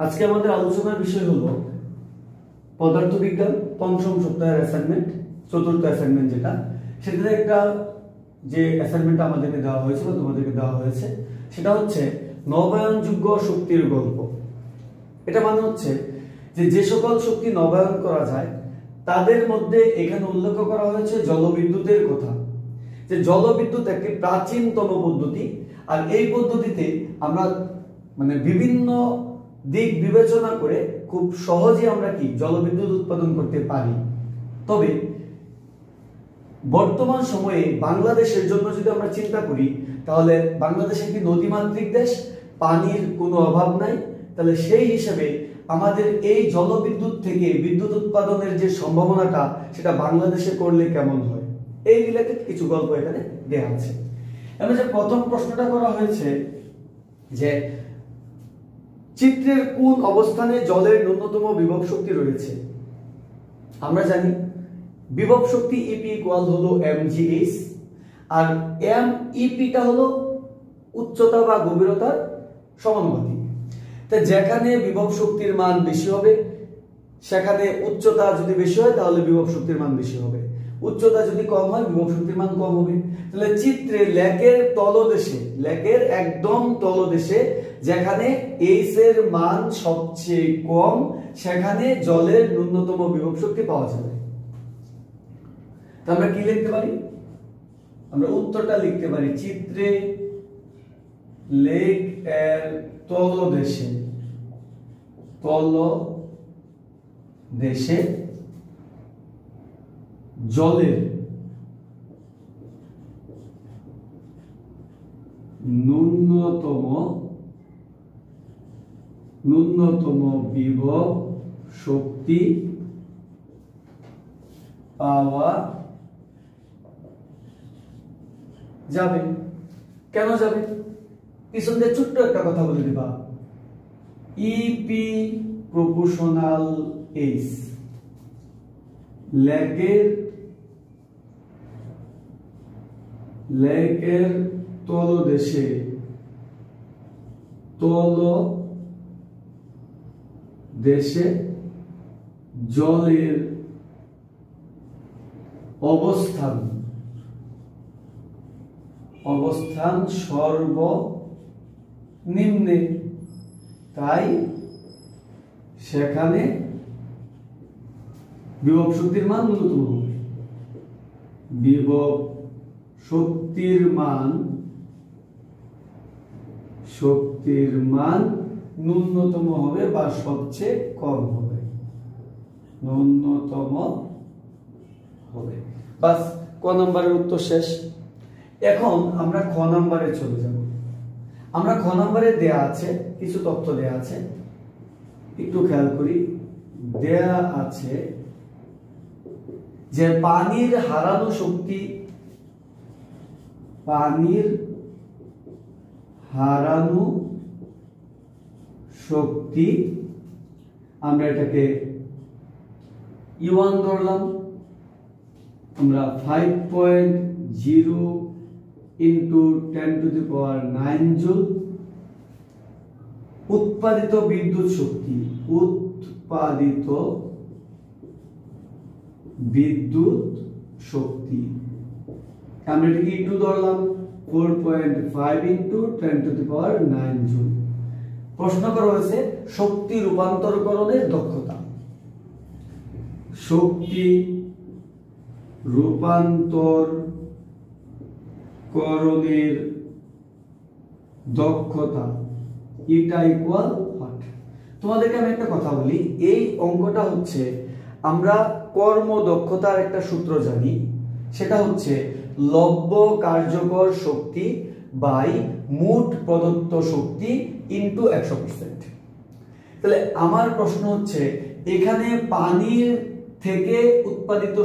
আজকে আমাদের আলোচনার বিষয় হলো পদার্থবিজ্ঞান পঞ্চম সপ্তাহের অ্যাসাইনমেন্ট, চতুর্থ অ্যাসাইনমেন্ট যেটা, সেটাতে একটা যে অ্যাসাইনমেন্ট আমাদেরকে দেওয়া হয়েছে বা তোমাদেরকে দেওয়া হয়েছে সেটা হচ্ছে নবায়নযোগ্য শক্তির গল্প। এটা মানে হচ্ছে যে সকল শক্তি নবায়ন করা যায় তাদের মধ্যে এখানে উল্লেখ করা হয়েছে জলবিদ্যুতের কথা। যে জলবিদ্যুৎ একটি প্রাচীনতম পদ্ধতি, আর এই পদ্ধতিতে আমরা বিভিন্ন দিক বিবেচনা করে খুব সহজে আমরা কি জলবিদ্যুৎ উৎপাদন করতে পারি। তবে বর্তমান সময়ে বাংলাদেশের জন্য যদি আমরা চিন্তা করি তাহলে বাংলাদেশ একটি নদীমাতৃক দেশ, পানির কোনো অভাব নাই। তাহলে সেই হিসেবে আমাদের এই জলবিদ্যুৎ থেকে বিদ্যুৎ উৎপাদনের যে সম্ভাবনাটা সেটা বাংলাদেশে করলে কেমন হয়, এই রিলেটেড কিছু গল্প এখানে দেওয়া আছে। এবার যে প্রথম প্রশ্নটা করা হয়েছে যে চিত্রের কোন অবস্থানে জলের ন্যূনতম বিভব শক্তি রয়েছে। আমরা জানি বিভব শক্তি ইপি ইকুয়াল হলো mgh, আর MEP-টা হলো উচ্চতা বা গভীরতার সমানুপাতিক। তো যেখানে বিভব শক্তির মান বেশি হবে সেখানে উচ্চতা যদি বেশি হয় তাহলে বিভব শক্তির মান বেশি হবে, উচ্চতা যদি কম হয় বিভব শক্তির মান কম হবে। তাহলে চিত্রে লেকের তলদেশে, লেকের একদম তলদেশে যেখানে এইচ এর মান সবচেয়ে কম সেখানে জলের ন্যূনতম বিভব শক্তি পাওয়া যাবে। তা আমরা কি লিখতে পারি? আমরা উত্তরটা লিখতে পারি চিত্রে লেক এর তলদেশে জলের ন্যূনতম বিভব শক্তি পাওয়া যাবে। কেন যাবে? পিছন দিয়ে ছোট্ট একটা কথা বলে দিবা, ইপি প্রপোর্শনাল এইচ। লেকের তলদেশে জলের অবস্থান সর্বনিম্নে, তাই সেখানে বিভব শক্তির মান ন্যূনতম হবে। বিভব শক্তির মান ন্যূনতম হবে বা সবচেয়ে কম হবে, ন্যূনতম হবে। বাস, ক নম্বরের উত্তর শেষ। এখন আমরা খ নম্বরে চলে যাব। আমরা খ নম্বরে দেয়া আছে কিছু তথ্য দেয়া আছে, একটু খেয়াল করি। দেয়া আছে যে পানির হারানো শক্তি আমরা এটাকে E1 ধরলাম। আমরা 5.0 into 10 to the power 9 joule. উৎপাদিত বিদ্যুৎ শক্তি আমরা এটাকে E2 ধরলাম, 4.5 into 10 to the power 9 joule. প্রশ্ন করা হয়েছে শক্তি রূপান্তরকরণের দক্ষতা। শক্তি রূপান্তরকরণের দক্ষতা এটা ইকুয়াল হোয়াট? তোমাদেরকে আমি একটা কথা বলি, এই অঙ্কটা হচ্ছে আমরা কর্মদক্ষতার একটা সূত্র জানি, সেটা হচ্ছে লব্য কার্যকর শক্তি বাই মোট প্রদত্ত শক্তি ইনটু 100%। তাহলে আমার প্রশ্ন হচ্ছে এখানে পানির থেকে উৎপাদিত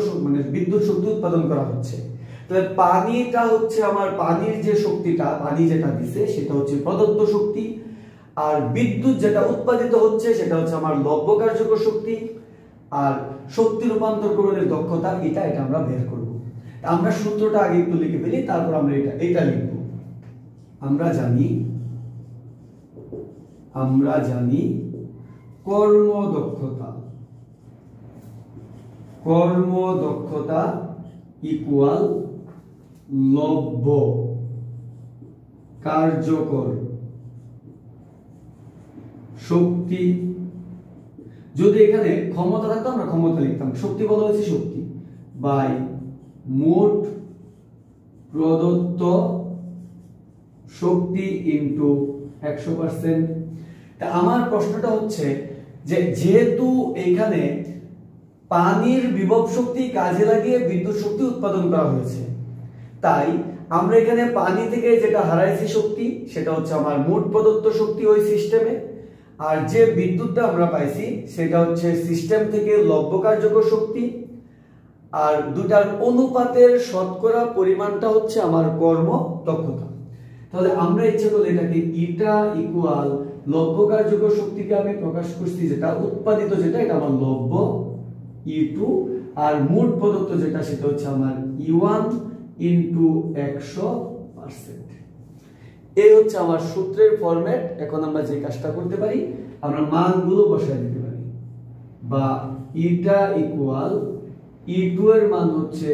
বিদ্যুৎ শক্তি উৎপাদন করা হচ্ছে। তাহলে পানিটা হচ্ছে আমার পানির যে শক্তিটা পানি যেটা দিছে সেটা হচ্ছে প্রদত্ত শক্তি, আর বিদ্যুৎ যেটা উৎপাদিত হচ্ছে সেটা হচ্ছে আমার লব্য কার্যকর শক্তি, আর শক্তি রূপান্তরকরণের দক্ষতা এটা আমরা বের করব। আমরা সূত্রটা আগে একটু লিখে ফেলি, তারপর আমরা এটা লিখব। আমরা জানি কর্মদক্ষতা ইকুয়াল লব্ধ কার্যকর শক্তি। যদি এখানে ক্ষমতা থাকতো আমরা ক্ষমতা লিখতাম, শক্তি বলা হয়েছে শক্তি, বাই মোট প্রদত্ত শক্তি ইনটু 100%। তা আমার প্রশ্নটা হচ্ছে যে যেহেতু এখানে পানির বিভব শক্তি কাজে লাগিয়ে বিদ্যুৎ শক্তি উৎপাদন করা হয়েছে, তাই আমরা এখানে পানি থেকে যেটা হারাইছি শক্তি সেটা হচ্ছে আমার মোট প্রদত্ত শক্তি ওই সিস্টেমে, আর যে বিদ্যুৎটা আমরা পাইছি সেটা হচ্ছে সিস্টেম থেকে লব্ধ কার্যকর শক্তি, আর দুটার অনুপাতের শতকরা পরিমাণটা হচ্ছে আমার কর্ম দক্ষতা। তাহলে আমরা ইচ্ছে করলে এটাকে ইটা ইকুয়াল লব্ধ কার্যকর শক্তিকে আমি প্রকাশ করছি যেটা উৎপাদিত, যেটা এটা আমার লব্ধ E2, আর মোট প্রদত্ত যেটা সেটা হচ্ছে আমার E1 ইনটু 100%। এই হচ্ছে আমার সূত্রের ফরম্যাট। এখন আমরা যে কাজটা করতে পারি, আমরা মানগুলো বসায় দিতে পারি, বা ইটা ইকুয়াল E2 এর মান হচ্ছে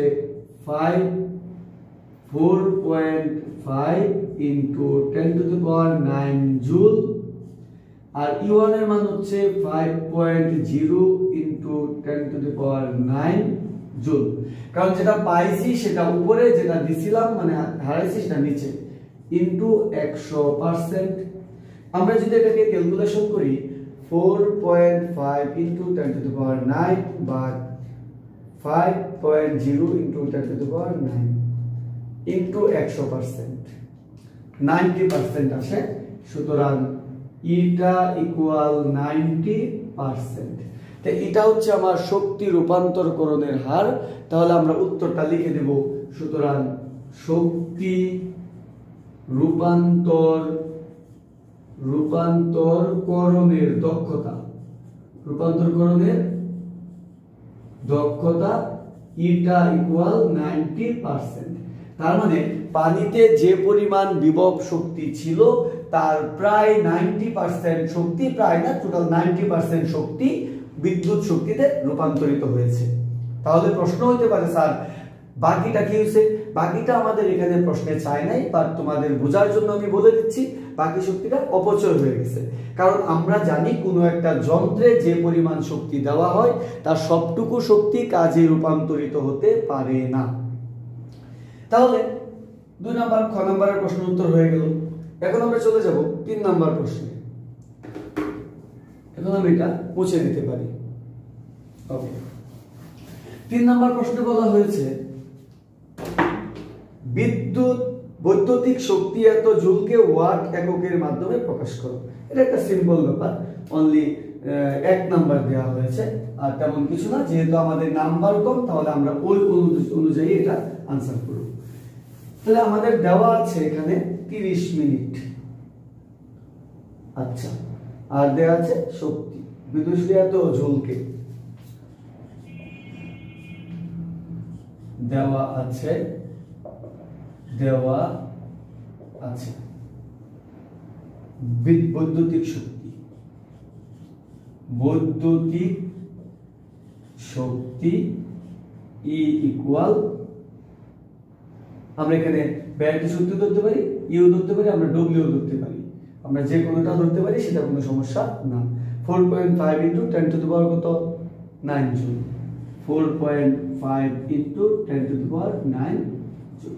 4.5 into 10 to the power 9 joule, আর E1 এর মান হচ্ছে 5.0 into 10 to the power 9 joule. কারণ যেটা পাইছি সেটা উপরে, যেটা দিছিলাম মানে হারাইছি সেটা নিচে, ইনটু 100%। আমরা যদি এটাকে ক্যালকুলেশন করি 4.5 ইনটু 10 টু দি পাওয়ার 9 বা 5.0 into 10 to the power 9 into 100%, 90% আসে। সুতরাং ইটা ইকুয়াল 90%। তো এটা হচ্ছে আমার শক্তি রূপান্তরকরণের হার। তাহলে আমরা উত্তরটা লিখে দেব। সুতরাং শক্তি রূপান্তরকরণের দক্ষতা ইটা ইকুয়াল 90%। তার মানে পানিতে যে পরিমাণ বিভব শক্তি ছিল তার প্রায় 90% শক্তি, প্রায় না টোটাল 90% শক্তি বিদ্যুৎ শক্তিতে রূপান্তরিত হয়েছে। তাহলে প্রশ্ন হতে পারে স্যার বাকিটা কি হয়েছে? বাকিটা আমাদের এখানে প্রশ্নে চাই নাই, বাট তোমাদের বোঝার জন্য আমি বলে দিচ্ছি বাকি শক্তিটা অপচয় হয়ে গেছে। কারণ আমরা জানি কোনো একটা যন্ত্রে যে পরিমাণ শক্তি দেওয়া হয় তার সবটুকু শক্তি কাজে রূপান্তরিত হতে পারে না। তাহলে 2 নাম্বার খ নাম্বারের প্রশ্নের উত্তর হয়ে গেল। এখন আমরা চলে যাব 3 নাম্বার প্রশ্নে। এখন আমি এটা মুছে দিতে পারি। ওকে, 3 নাম্বার প্রশ্নে বলা হয়েছে বৈদ্যুতিক শক্তি এত জুলকে ওয়াট এককের মাধ্যমে প্রকাশ করো। এটা একটা সিম্পল ব্যাপার, অনলি 1 নাম্বার দেওয়া হয়েছে, আর তেমন কিছু না। যেহেতু আমাদের নাম্বার কম তাহলে আমরা ওই অনুযায়ী এটা আনসার করব। তাহলে আমাদের দেওয়া আছে এখানে 30 মিনিট। আচ্ছা, আর দেওয়া আছে শক্তি বিদ্যুৎ এত জুলকে দেওয়া আছে বৈদ্যুতিক শক্তি E ইকুয়াল, আমরা এখানে ব্যাটারি শক্তি ধরতে পারি, ইউ ধরতে পারি, আমরা ডব্লিউ ধরতে পারি, আমরা যে কোনোটা ধরতে পারি, সেটা কোনো সমস্যা না। 4.5 ইনটু 10 টু দি পাওয়ার কত 9 joule, 4.5 into 10 to the power 9 joule.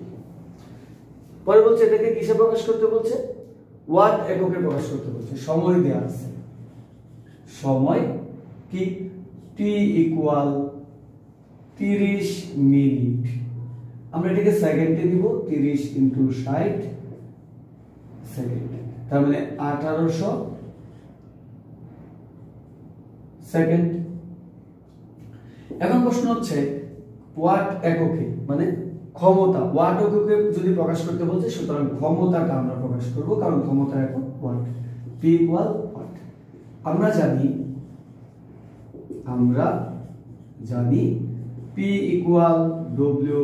পরে বলছে এটাকে কিসে প্রকাশ করতে বলছে? ওয়াট এককে প্রকাশ করতে বলছে। সময় দেওয়া আছে, সময় কি t ইকুয়াল 30 মিনিট। আমরা এটাকে সেকেন্ডে দিব, 30 ইনটু 60 সেকেন্ড, তার মানে 1800 সেকেন্ড। এখন প্রশ্ন হচ্ছে ওয়াট এককে মানে ক্ষমতা, ওয়াট এককে যদি প্রকাশ করতে বলছে সুতরাং ক্ষমতাটা আমরা প্রকাশ করব, কারণ ক্ষমতা একক ওয়াট, p ইকুয়াল ওয়াট। আমরা জানি p equal w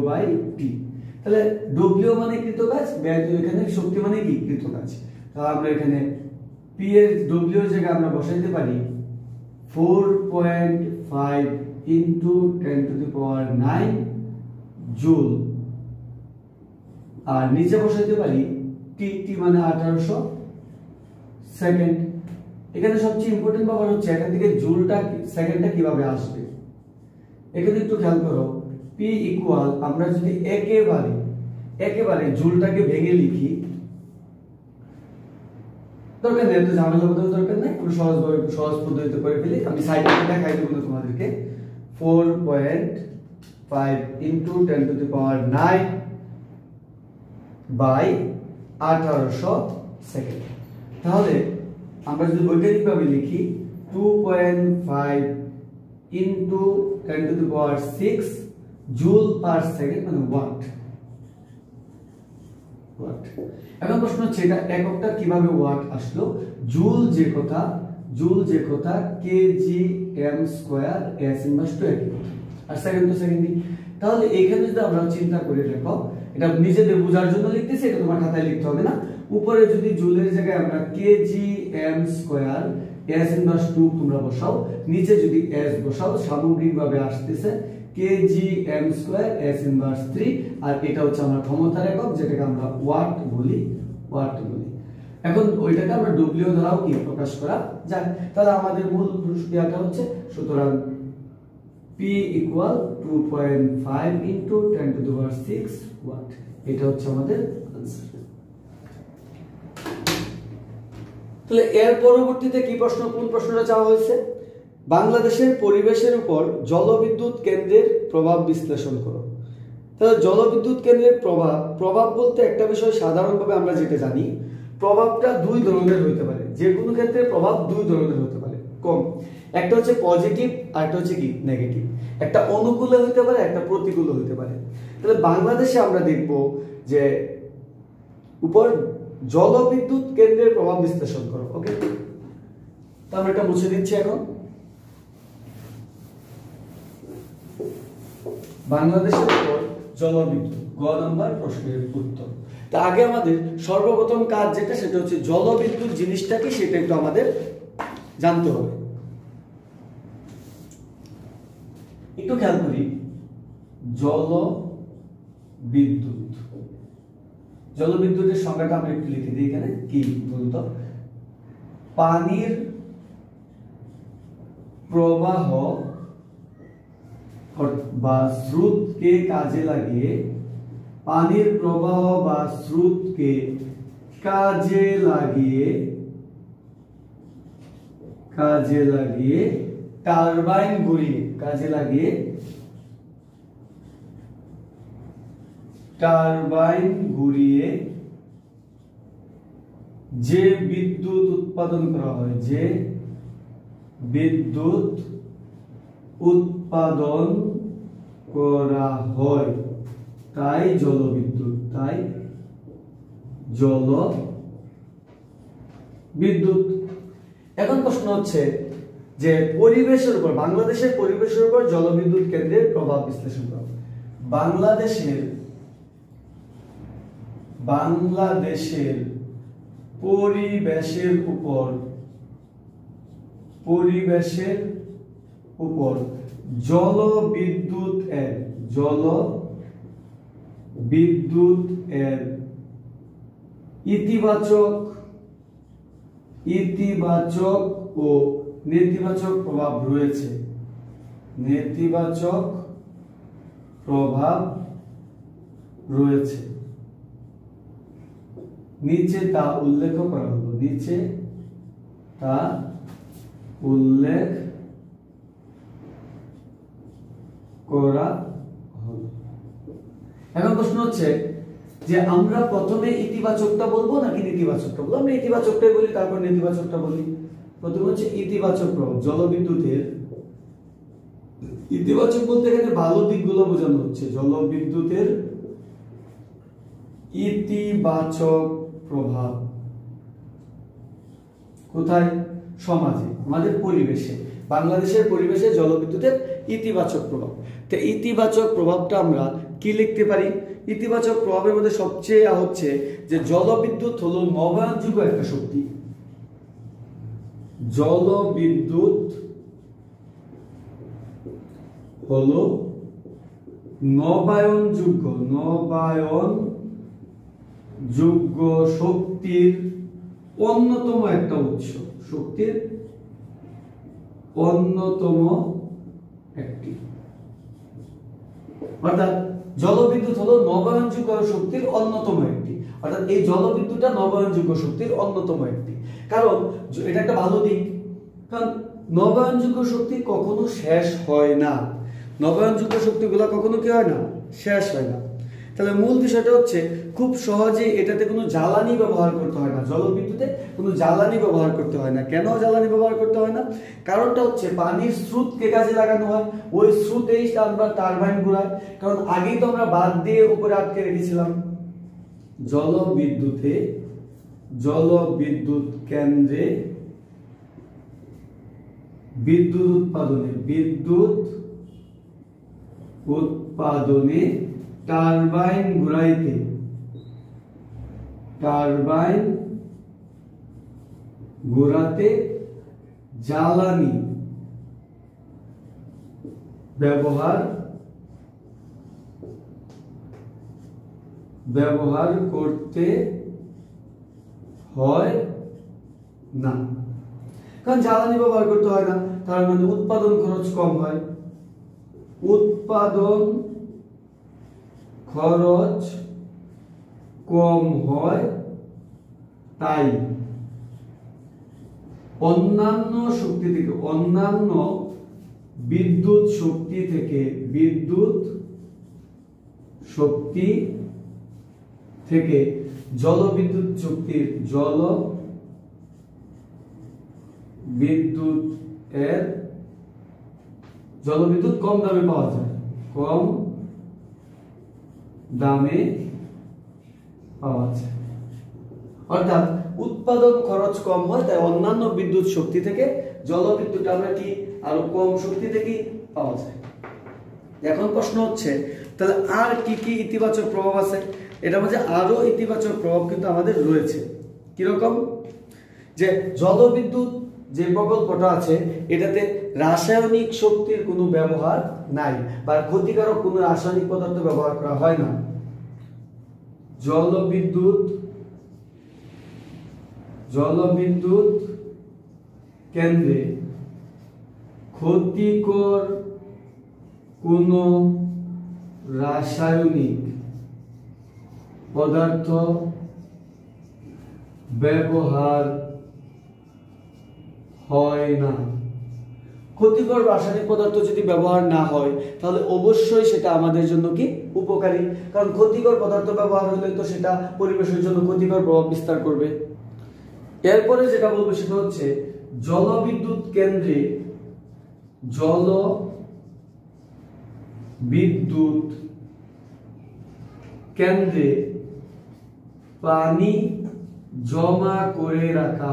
by t। তাহলে w মানে কৃতকাজ, এখানে শক্তি মানে কি কৃতকাজ। তাহলে আমরা এখানে p এর w এর জায়গায় আমরা বসাইতে পারি 4.5 into 10 to the power 9 joule. আর নিচে বসাইতে পারি টি মানে 1800 সেকেন্ড। এখানে সবচেয়ে ইম্পর্টেন্ট ব্যাপার হচ্ছে এখান থেকে জুলটা সেকেন্ডটা কিভাবে আসবে। এখানে একটু খেয়াল করো, পি ইকুয়াল আমরা যদি একেবারে জুলটাকে ভেঙে লিখি, দরকার নেই এত ঝামেলা করতে দরকার নেই, আমরা সহজ পদ্ধতিতে করে ফেলি। আমি সাইডে দেখাই দেবো তোমাদেরকে। 4.5 into 10 to the power 9 by 1800 second. তাহলে আমরা যদি বৈজ্ঞানিকভাবে লিখি 2.5 into 10 to the power 6 joule per second মানে ওয়াট। এখন প্রশ্ন হচ্ছে এটা এককটা কিভাবে ওয়াট আসলো। জুল যে কথা kg m square s inverse two একই কথা, আর সেকেন্ড তো সেকেন্ডই। তাহলে এখানে যদি আমরা চিন্তা করে দেখো, এটা নিজেদের বোঝার জন্য লিখতেছি, এটা তোমার খাতায় লিখতে হবে না। উপরে যদি জুলের জায়গায় আমরা kg m square s inverse 2 তোমরা বসাও, নিচে যদি এস বসাও, সামগ্রিকভাবে আসতেছে kg m square s inverse 3, আর এটা হচ্ছে আমরা ক্ষমতার একক যেটাকে আমরা ওয়াট বলি। এখন ওইটাকে আমরা ডব্লিউ দ্বারাও কি প্রকাশ করা যায়। তাহলে আমাদের মূল ক্রিয়াটা হচ্ছে, সুতরাং P equal 2.5 into 10 to the power 6 watt. এটা হচ্ছে আমাদের आंसर। তাহলে এর পরবর্তীতে কি প্রশ্ন, কোন প্রশ্নটা চাওয়া হয়েছে? বাংলাদেশের পরিবেশের উপর জলবিদ্যুৎ কেন্দ্রের প্রভাব বিশ্লেষণ করো। তাহলে জলবিদ্যুৎ কেন্দ্রের প্রভাব বলতে একটা বিষয় সাধারণভাবে আমরা যেটা জানি, প্রভাবটা দুই ধরনের হতে পারে। যে কোনো ক্ষেত্রে প্রভাব দুই ধরনের হতে পারে কম। একটা হচ্ছে পজিটিভ আর একটা হচ্ছে কি নেগেটিভ। একটা অনুকূলে হতে পারে, একটা প্রতিকূলে হতে পারে। তাহলে বাংলাদেশে আমরা দেখব যে উপর জলবিদ্যুৎ কেন্দ্রের প্রভাব বিশ্লেষণ করো। ওকে, তো আমরা এটা মুছে দিচ্ছি এখন। বাংলাদেশের উপর জলবিদ্যুৎ, গ নাম্বার প্রশ্নের উত্তর। তা আগে আমাদের সর্বপ্রথম কাজ যেটা, সেটা হচ্ছে জলবিদ্যুৎ জিনিসটা কি সেটা একটু আমাদের জানতে হবে। একটু খেয়াল করি, জলবিদ্যুতের সংজ্ঞাটা আমরা একটু লিখে দিই এখানে। কি বলতো? পানির প্রবাহ বা স্রোতকে কাজে লাগিয়ে, পানির প্রবাহ বা স্রোতকে কাজে লাগিয়ে টারবাইন ঘুরিয়ে যে বিদ্যুৎ উৎপাদন করা হয়, তাই জলবিদ্যুৎ। এখন প্রশ্ন হচ্ছে যে পরিবেশের উপর, বাংলাদেশের পরিবেশের উপর জলবিদ্যুৎ কেন্দ্রের প্রভাব বিশ্লেষণ করা। বাংলাদেশের পরিবেশের উপর জলবিদ্যুৎ এর ইতিবাচক ও নেতিবাচক প্রভাব রয়েছে। নিচে তা উল্লেখ করা হলো। এখন প্রশ্ন হচ্ছে যে আমরা প্রথমে ইতিবাচকটা বলবো নাকি নেতিবাচকটা বলবো? আমরা ইতিবাচকটাই বলি, তারপর নেতিবাচকটা বলি। প্রথমে হচ্ছে ইতিবাচক প্রভাব। জলবিদ্যুতের ইতিবাচক বলতে এখানে ভালো দিকগুলো বোঝানো হচ্ছে। জলবিদ্যুতের ইতিবাচক প্রভাব কোথায়? সমাজে, আমাদের পরিবেশে, বাংলাদেশের পরিবেশে জলবিদ্যুতের ইতিবাচক প্রভাব। তো ইতিবাচক প্রভাবটা আমরা কি লিখতে পারি? ইতিবাচক প্রভাবের মধ্যে সবচেয়ে হচ্ছে যে জলবিদ্যুৎ হলো নবায়নযোগ্য একটা শক্তি। জলবিদ্যুৎ হলো নবায়নযোগ্য শক্তির অন্যতম একটা উৎস, শক্তির অন্যতম একটি। অর্থাৎ জলবিদ্যুৎ হলো নবায়নযোগ্য শক্তির অন্যতম একটি, অর্থাৎ এই জলবিদ্যুৎটা নবায়নযোগ্য শক্তির অন্যতম একটি। কারণ এটা একটা ভালো দিক, কারণ নবায়নযোগ্য শক্তি কখনো শেষ হয় না, নবায়নযোগ্য শক্তিগুলো কখনো কি হয় না, শেষ হয় না। তাহলে মূল বিষয়টা হচ্ছে খুব সহজে এটাতে কোনো জ্বালানি ব্যবহার করতে হয় না, জলবিদ্যুতে কোনো জ্বালানি ব্যবহার করতে হয় না। কেন জ্বালানি ব্যবহার করতে হয় না? কারণটা হচ্ছে পানির স্রোতকে কাজে লাগানো হয়, ওই স্রোতেই আমরা টারবাইন ঘোরায়। কারণ আগেই তো আমরা বাদ দিয়ে উপরে আটকে রেখেছিলাম। জলবিদ্যুৎ কেন্দ্রে বিদ্যুৎ উৎপাদনে টারবাইন ঘোরাতে জ্বালানি ব্যবহার করতে হয় না। কারণ জ্বালানি ব্যবহার করতে হয় না, তার মানে উৎপাদন খরচ কম হয়, উৎপাদন খরচ কম হয়। তাই অন্যান্য বিদ্যুৎ শক্তি থেকে জলবিদ্যুৎ কম দামে পাওয়া যায়, অর্থাৎ উৎপাদন খরচ কম হয়, তাই অন্যান্য বিদ্যুৎ শক্তি থেকে জলবিদ্যুৎ আমরা কি আরো কম শক্তি থেকে পাওয়া যায়। এখন প্রশ্ন হচ্ছে তাহলে আর কি কি ইতিবাচক প্রভাব আছে? এটার মধ্যে আরো ইতিবাচক প্রভাব কিন্তু আমাদের রয়েছে। কিরকম? যে জলবিদ্যুৎ যে প্রকল্পটা আছে এটাতে রাসায়নিক শক্তির কোনো ব্যবহার নাই, বা ক্ষতিকারক কোনো রাসায়নিক পদার্থ ব্যবহার করা হয় না। জলবিদ্যুৎ কেন্দ্রে ক্ষতিকর কোনো রাসায়নিক পদার্থ ব্যবহার হয় না। ক্ষতিকর রাসায়নিক পদার্থ যদি ব্যবহার না হয় তাহলে অবশ্যই সেটা আমাদের জন্য কি উপকারী, কারণ ক্ষতিকর পদার্থ ব্যবহার হলে তো সেটা পরিবেশের জন্য ক্ষতিকর প্রভাব বিস্তার করবে। এরপরে যেটা বলবো সেটা হচ্ছে জলবিদ্যুৎ কেন্দ্রে পানি জমা করে রাখা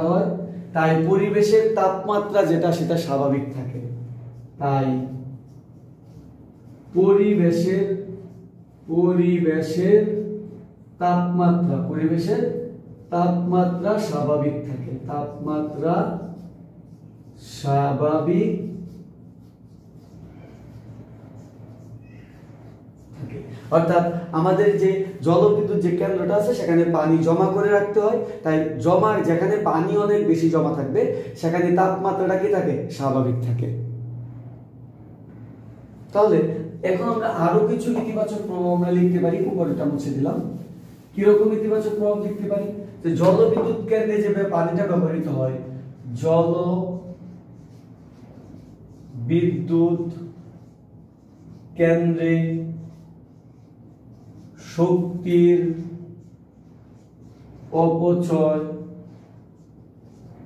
হয়, তাই পরিবেশের তাপমাত্রা যেটা সেটা স্বাভাবিক থাকে, তাই পরিবেশের তাপমাত্রা স্বাভাবিক থাকে, অর্থাৎ আমাদের যে জলবিদ্যুৎ যে কেন্দ্রটা আছে সেখানে পানি জমা করে রাখতে হয়, তাই যেখানে পানি অনেক বেশি জমা থাকবে সেখানে তাপমাত্রাটা কি থাকে, স্বাভাবিক থাকে। তাহলে এখন আমরা আরো কিছু ইতিবাচক প্রভাব আমরা লিখতে পারি, উপরেটা মুছে দিলাম। কিরকম ইতিবাচক প্রভাব লিখতে পারি? যে জলবিদ্যুৎ কেন্দ্রে যে পানিটা ব্যবহৃত হয়, জলবিদ্যুৎ কেন্দ্রে শক্তির অপচয়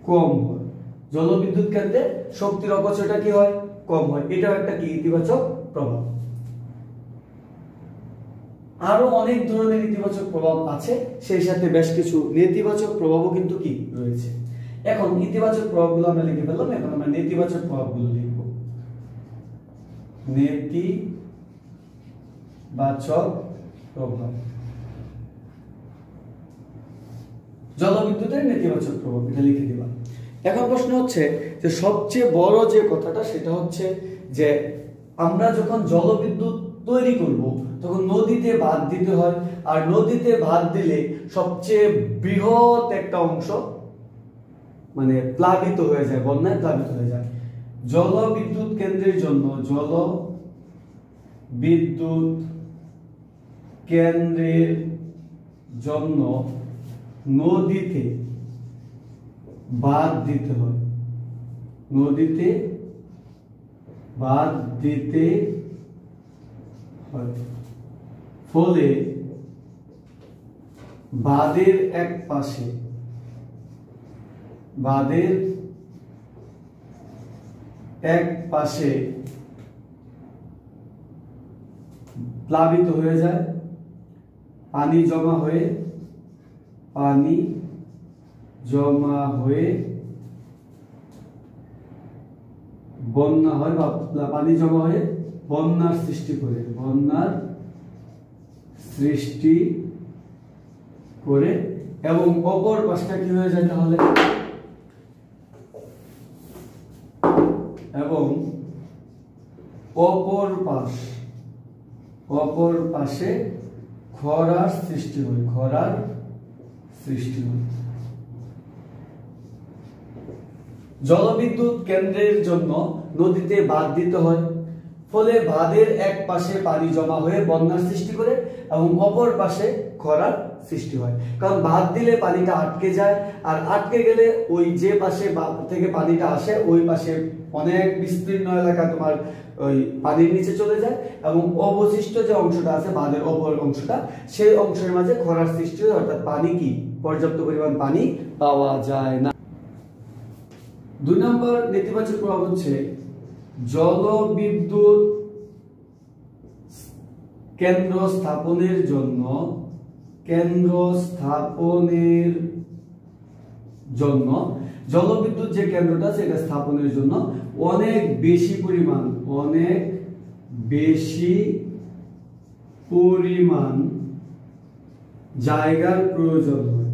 কম হয়। জলবিদ্যুৎ কেন্দ্রে শক্তির অপচয়টা কি হয়, কম হয়। এটাও একটা কি ইতিবাচক প্রভাব। আরো অনেক ধরনের ইতিবাচক প্রভাব আছে, সেই সাথে বেশ কিছু নেতিবাচক প্রভাবও কিন্তু কি রয়েছে। এখন ইতিবাচক প্রভাবগুলো আমরা লিখে ফেললাম, এখন আমরা নেতিবাচক প্রভাবগুলো লিখব। নেতিবাচক প্রভাব, জলবিদ্যুতের নেতিবাচক প্রভাব, এটা লিখে দিলাম। এখন প্রশ্ন হচ্ছে যে সবচেয়ে বড় যে কথাটা সেটা হচ্ছে যে আমরা যখন জলবিদ্যুৎ তৈরি করব তখন নদীতে বাঁধ দিতে হয়, আর নদীতে বাঁধ দিলে সবচেয়ে বৃহৎ একটা অংশ মানে প্লাবিত হয়ে যায়, বন্যায় প্লাবিত হয়ে যায়। জলবিদ্যুৎ কেন্দ্রের জন্য জলবিদ্যুৎ কেন্দ্রের জন্য নদীতে বাঁধ দিতে হয়, নদীতে বাঁধ দিতে হয়। ফলে বাঁধের এক পাশে প্লাবিত হয়ে যায়, পানি জমা হয়ে বন্যা হয় বা পানি জমা হয়ে বন্যার সৃষ্টি করে এবং অপর পাশটা কি হয়ে যায় তাহলে, এবং অপর পাশে খরার সৃষ্টি হয়, জলবিদ্যুৎ কেন্দ্রের জন্য নদীতে বাঁধ দিতে হয়, ফলে বাঁধের এক পাশে পানি জমা হয়ে বন্যার সৃষ্টি করে এবং অপর পাশে খরার সৃষ্টি হয়। কারণ বাঁধ দিলে পানিটা আটকে যায়, আর আটকে গেলে ওই যে পাশে থেকে পানিটা আসে ওই পাশে অনেক বিস্তীর্ণ এলাকা তোমার ওই পানির নিচে চলে যায় এবং অবশিষ্ট যে অংশটা আছে বাঁধের অপর অংশটা, সেই অংশের মাঝে খরার সৃষ্টি হয়, অর্থাৎ পানি কি পর্যাপ্ত পরিমাণ পানি পাওয়া যায় না। 2 নম্বর নেতিবাচক প্রভাব হচ্ছে জলবিদ্যুৎ কেন্দ্র স্থাপনের জন্য জলবিদ্যুৎ যে কেন্দ্রটা সেটা স্থাপনের জন্য অনেক বেশি পরিমাণ জায়গার প্রয়োজন হয়।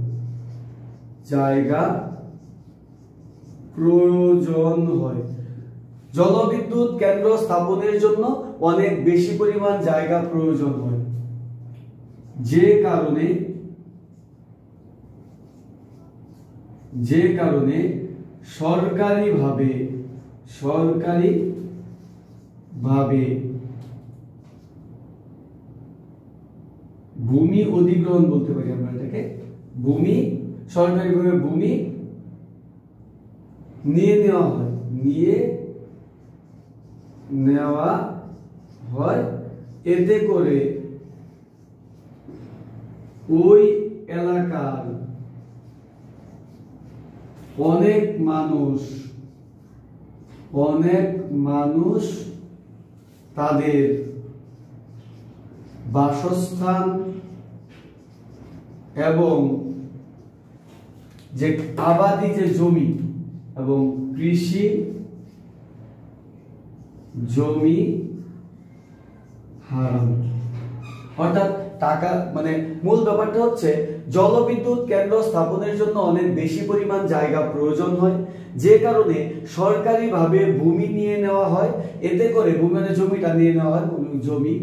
জলবিদ্যুৎ কেন্দ্র স্থাপনের জন্য অনেক বেশি পরিমাণ জায়গা প্রয়োজন হয়, যে কারণে সরকারিভাবে ভূমি অধিগ্রহণ বলতে পারি আমরা এটাকে, সরকারিভাবে ভূমি নিয়ে নেওয়া হয়। এতে করে ওই এলাকার অনেক মানুষ তাদের বাসস্থান এবং যে আবাদি যে জমি এবং কৃষি জমি হারানো। অর্থাৎ টাকা মানে মূল ব্যাপারটা হচ্ছে জলবিদ্যুৎ কেন্দ্র স্থাপনের জন্য অনেক বেশি পরিমাণ জায়গা প্রয়োজন হয়, যে কারণে সরকারিভাবে ভূমি নিয়ে নেওয়া হয়। এতে করে ভূমি মানে জমিটা নিয়ে নেওয়া হয়, জমি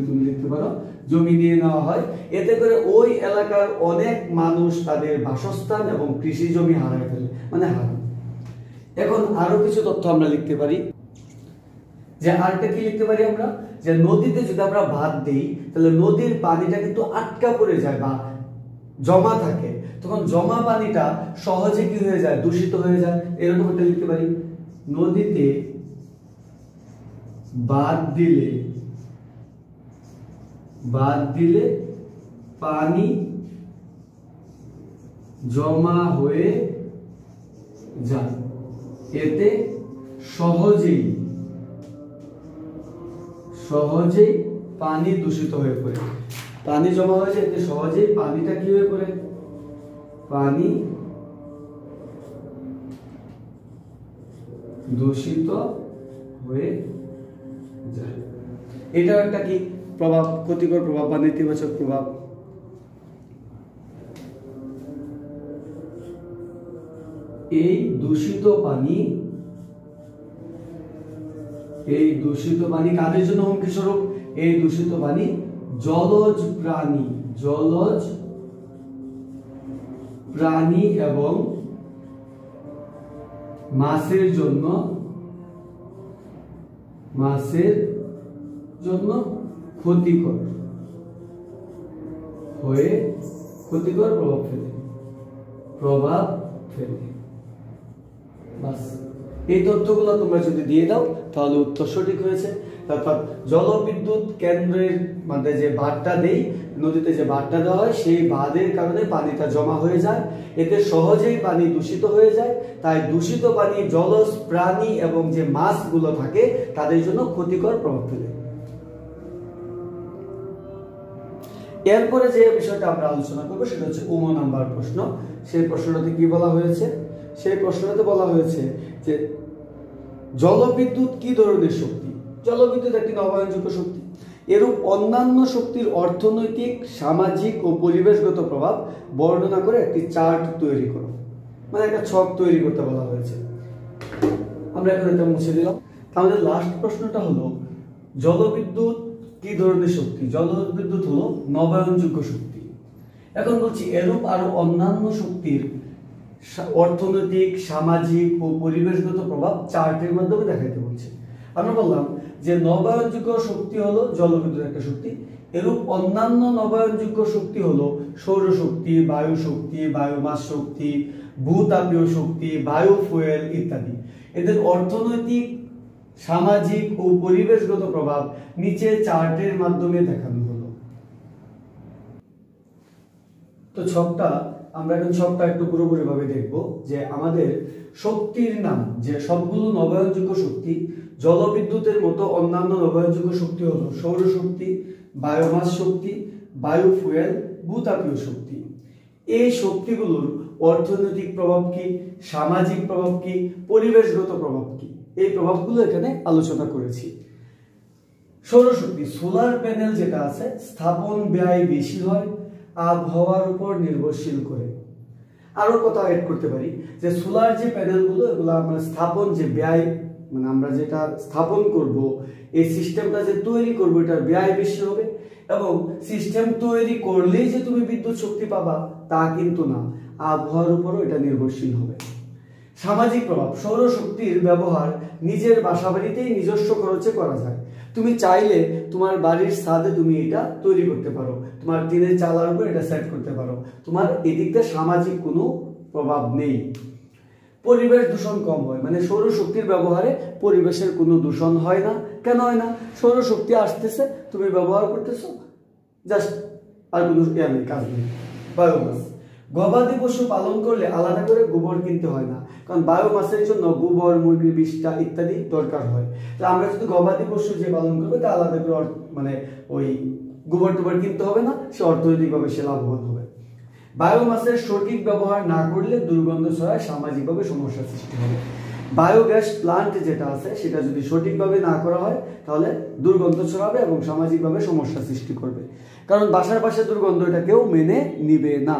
তুমি লিখতে পারো, জমি নিয়ে নেওয়া হয়। এতে করে ওই এলাকার অনেক মানুষ তাদের বাসস্থান এবং কৃষি জমি হারায় ফেলে, মানে হারায়। এখন আরো কিছু তথ্য আমরা লিখতে পারি, যে আরেকটা কি লিখতে পারি আমরা, যে নদীতে যদি আমরা বাঁধ দিই তাহলে নদীর পানিটা কিন্তু আটকা পড়ে যায় বা জমা থাকে, তখন জমা পানিটা সহজে কি হয়ে যায়, দূষিত হয়ে যায়। এরকম একটা লিখতে পারি, নদীতে বাঁধ দিলে পানি জমা হয়ে যায়, এতে সহজেই পানি দূষিত হয়ে পড়ে। পানি জমা হয়ে যায়, এতে সহজেই পানিটা কি হয়ে পড়ে, পানি দূষিত হয়ে যায়। এটাও একটা কি প্রভাব, ক্ষতিকর প্রভাব বা নেতিবাচক প্রভাব। এই দূষিত পানি কাদের জন্য হুমকি স্বরূপ? এই দূষিত পানি জলজ প্রাণী এবং মাছের জন্য ক্ষতিকর প্রভাব ফেলে। বাস, এই তথ্যগুলো তোমরা যদি দিয়ে দাও তাহলে উত্তর সঠিক হয়েছে। অর্থাৎ জলবিদ্যুৎ কেন্দ্রের মধ্যে যে বাঁধটা দেই, নদীতে যে বাঁধটা দেওয়া হয়, সেই বাঁধের কারণে পানিটা জমা হয়ে যায়, এতে সহজেই পানি দূষিত হয়ে যায়। তাই দূষিত পানি জলজ প্রাণী এবং যে মাছগুলো থাকে তাদের জন্য ক্ষতিকর প্রভাব ফেলে। এরপরে যে বিষয়টা আমরা আলোচনা করবো সেটা হচ্ছে 9 নাম্বার প্রশ্ন। সেই প্রশ্নটাতে কি বলা হয়েছে? সেই প্রশ্নটাতে বলা হয়েছে যে জলবিদ্যুৎ কি ধরনের শক্তি? জলবিদ্যুৎ একটি নবায়নযোগ্য শক্তি। এরূপ অন্যান্য শক্তির অর্থনৈতিক, সামাজিক ও পরিবেশগত প্রভাব বর্ণনা করে একটি চার্ট তৈরি করো। মানে একটা ছক তৈরি করতে বলা হয়েছে। আমরা এখন এটা মুছে দিলাম। আমাদের লাস্ট প্রশ্নটা হলো জলবিদ্যুৎ কি ধরনের শক্তি? জলবিদ্যুৎ হলো নবায়নযোগ্য শক্তি। এখন বলছি এরূপ আরো অন্যান্য শক্তির অর্থনৈতিক, সামাজিক ও পরিবেশগত প্রভাব চার্টের মাধ্যমে দেখাইতে বলছে। আমরা বললাম যে নবায়নযোগ্য শক্তি হলো জলবিদ্যুৎ একটা শক্তি। এরূপ অন্যান্য নবায়নযোগ্য শক্তি হলো সৌরশক্তি, বায়ু শক্তি, বায়োমাস শক্তি, ভূতাপীয় শক্তি, বায়ো ফুয়েল ইত্যাদি। এদের অর্থনৈতিক, সামাজিক ও পরিবেশগত প্রভাব নিচে চার্টের মাধ্যমে দেখানো হলো। তো আমরা এখন ছকটা একটু পুরোপুরি ভাবে দেখব যে আমাদের শক্তির নাম, যে সবগুলো নবায়নযোগ্য শক্তি, জলবিদ্যুতের মতো অন্যান্য নবায়নযোগ্য শক্তি হলো সৌরশক্তি, বায়োমাস শক্তি, বায়ো ফুয়েল, ভূতাপীয় শক্তি। এই শক্তিগুলোর অর্থনৈতিক প্রভাব কি, সামাজিক প্রভাব কি, পরিবেশগত প্রভাব কি, এই প্রভাবগুলো এখানে আলোচনা করেছি। সৌরশক্তি, সোলার প্যানেল যেটা আছে, স্থাপন ব্যয় বেশি হয়, আবহাওয়ার উপর নির্ভরশীল করে। আরো কথা এড করতে পারি যে সোলার যে প্যানেলগুলো, এগুলো আমরা স্থাপন যে ব্যয়, মানে আমরা যেটা স্থাপন করব, এই সিস্টেমটা যে তৈরি করবো, এটার ব্যয় বেশি হবে। এবং সিস্টেম তৈরি করলেই যে তুমি বিদ্যুৎ শক্তি পাবা তা কিন্তু না, আবহাওয়ার উপরও এটা নির্ভরশীল হবে। সামাজিক প্রভাব, সৌরশক্তির ব্যবহার নিজের বাসাবাড়িতেই নিজস্ব খরচে করা যায়। তুমি চাইলে তোমার বাড়ির ছাদে তুমি এটা তৈরি করতে পারো, তোমার টিনের চালার উপর এটা সেট করতে পারো, তোমার এদিকটা সামাজিক কোনো প্রভাব নেই। পরিবেশ দূষণ কম হয়, মানে সৌরশক্তির ব্যবহারে পরিবেশের কোনো দূষণ হয় না। কেন হয় না? সৌরশক্তি আসতেছে, তুমি ব্যবহার করতেছো, জাস্ট আর কোনো কাজ নেই। বায়োমাস, গবাদি পশু পালন করলে আলাদা করে গোবর কিনতে হয় না, কারণ বায়োমাসের জন্য গোবর, মুরগির বিষ্ঠা ইত্যাদি দরকার হয়। তো আমরা যদি গবাদি পশু যে পালন করবে তা আলাদা করে মানে ওই গোবর টোবর কিনতে হবে না, সে অর্থনৈতিকভাবে সে লাভবান হবে। বায়োমাসের সঠিক ব্যবহার না করলে দুর্গন্ধ ছড়ায়, সামাজিকভাবে সমস্যার সৃষ্টি হবে। বায়োগ্যাস প্লান্ট যেটা আছে সেটা যদি সঠিকভাবে না করা হয় তাহলে দুর্গন্ধ ছড়াবে এবং সামাজিকভাবে সমস্যা সৃষ্টি করবে, কারণ বাসার পাশে দুর্গন্ধ এটা কেউ মেনে নিবে না।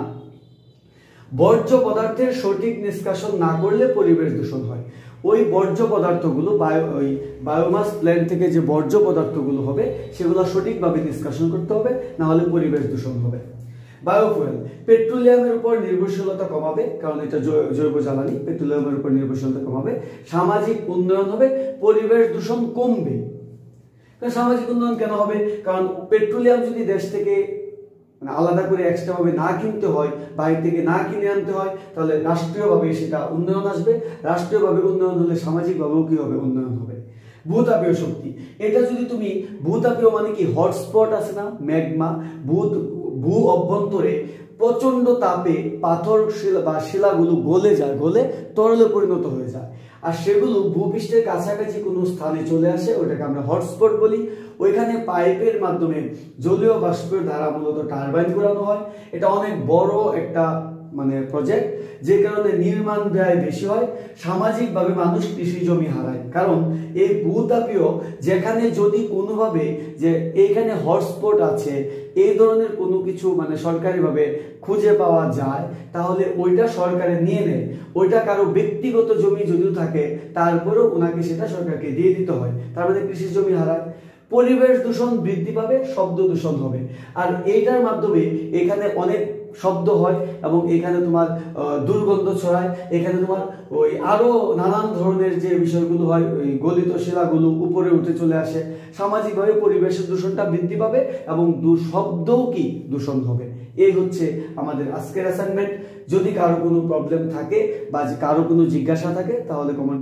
বর্জ্য পদার্থের সঠিক নিষ্কাশন না করলে পরিবেশ দূষণ হয়। ওই বর্জ্য পদার্থগুলো বায়োমাস প্ল্যান্ট থেকে যে বর্জ্য পদার্থগুলো হবে সেগুলো সঠিকভাবে নিষ্কাশন করতে হবে, না হলে পরিবেশ দূষণ হবে। বায়োফুয়েল, পেট্রোলিয়ামের উপর নির্ভরশীলতা কমাবে, কারণ এটা জৈব জ্বালানি, পেট্রোলিয়ামের উপর নির্ভরশীলতা কমাবে। সামাজিক উন্নয়ন হবে, পরিবেশ দূষণ কমবে। সামাজিক উন্নয়ন কেন হবে? কারণ পেট্রোলিয়াম যদি দেশ থেকে আলাদা করে এক্সট্রা ভাবে না কিনতে হয়, বাইরে থেকে না কিনে আনতে হয়, তাহলে রাষ্ট্রীয়ভাবে সেটা উন্নয়ন আসবে। রাষ্ট্রীয়ভাবে উন্নয়ন হলে সামাজিকভাবেও কি হবে? উন্নয়ন হবে। ভূতাপীয় শক্তি, এটা যদি তুমি, ভূতাপীয় মানে কি, হটস্পট আছে না, ম্যাগমা, ভূ অভ্যন্তরে প্রচন্ড তাপে পাথর বা শিলাগুলো গলে যায়, গলে তরলে পরিণত হয়ে যায়, আর সেগুলো ভূপৃষ্ঠের কাছাকাছি কোনো স্থানে চলে আসে, ওটাকে আমরা হটস্পট বলি। ওইখানে পাইপের মাধ্যমে জলীয় বাষ্পের দ্বারা মূলত টারবাইন ঘোরানো হয়। এটা অনেক বড় একটা মানে প্রজেক্ট, যে কারণে নির্মাণ ব্যয় বেশি হয়, সামাজিকভাবে মানুষ কৃষি জমি হারায়। কারণ এই ভূতাপীয় যেখানে যদি কোনোভাবে যে এইখানে হটস্পট আছে এই ধরনের কোনো কিছু মানে সরকারিভাবে খুঁজে পাওয়া যায়, তাহলে ওইটা সরকারে নিয়ে নেয়। ওইটা কারো ব্যক্তিগত জমি যদিও থাকে তারপরেও ওনাকে সেটা সরকারকে দিয়ে দিতে হয়, তার মানে কৃষি জমি হারায়। পরিবেশ দূষণ বৃদ্ধি পাবে, শব্দ দূষণ হবে। আর এইটার মাধ্যমে এখানে অনেক শব্দ হয় এবং এখানে তোমার দুর্গন্ধ ছড়ায়, এখানে তোমার ওই আরো নানান ধরনের যে বিষয়গুলো হয়, ওই গলিত শিলাগুলো উপরে উঠে চলে আসে। সামাজিকভাবে পরিবেশের দূষণটা বৃদ্ধি পাবে এবং শব্দও কি দূষণ হবে। এই হচ্ছে আমাদের আজকের অ্যাসাইনমেন্ট। যদি কারো কোনো প্রবলেম থাকে বা কারো কোনো জিজ্ঞাসা থাকে তাহলে কমেন্ট